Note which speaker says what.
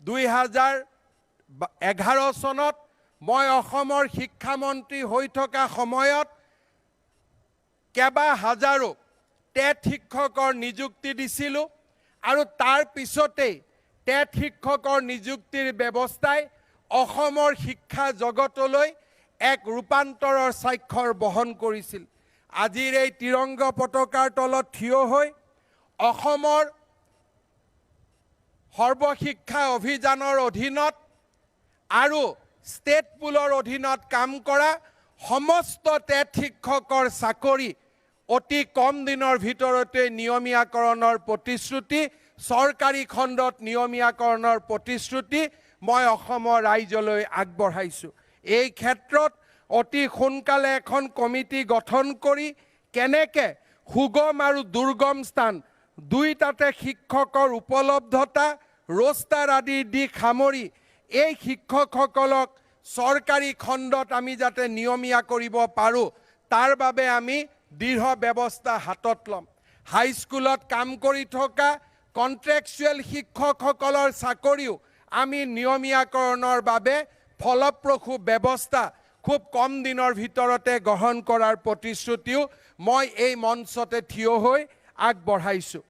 Speaker 1: 2011 চনত মই অসমৰ শিক্ষামন্ত্ৰী হৈ থকা সময়ত কেবা হাজাৰো টেট শিক্ষকৰ নিযুক্তি দিছিলোঁ আৰু তাৰ পিছতেই টেট শিক্ষকৰ নিযুক্তিৰ ব্যৱস্থাই অসমৰ শিক্ষা জগতলৈ এক ৰূপান্তৰৰ স্বাক্ষৰ বহন কৰিছিল। আজিৰ এই তিৰংগ পতাকাৰ তলত থিয় হৈ অসমৰ সৰ্বশিক্ষা অভিযানৰ অধীনত আৰু ষ্টেট পুলৰ অধীনত কাম কৰা সমস্ত টেট শিক্ষকৰ চাকৰি অতি কম দিনৰ ভিতৰতে নিয়মীয়াকৰণৰ প্ৰতিশ্ৰুতি, চৰকাৰী খণ্ডত নিয়মীয়াকৰণৰ প্ৰতিশ্ৰুতি মই অসমৰ ৰাইজলৈ আগবঢ়াইছোঁ। এই ক্ষেত্ৰত অতি সোনকালে এখন কমিটি গঠন কৰি কেনেকৈ সুগম আৰু দুৰ্গম স্থান দুইটাতে শিক্ষকৰ উপলব্ধতা, ৰোষ্টাৰ আদিৰ দিশ সামৰি এই শিক্ষকসকলক চৰকাৰী খণ্ডত আমি যাতে নিয়মীয়া কৰিব পাৰোঁ তাৰ বাবে আমি দৃঢ় ব্যৱস্থা হাতত ল'ম। হাইস্কুলত কাম কৰি থকা কণ্ট্ৰেকচুৱেল শিক্ষকসকলৰ চাকৰিও আমি নিয়মীয়াকৰণৰ বাবে ফলপ্ৰসূ ব্যৱস্থা খুব কম দিনৰ ভিতৰতে গ্ৰহণ কৰাৰ প্ৰতিশ্ৰুতিও মই এই মঞ্চতে থিয় হৈ আগবঢ়াইছোঁ।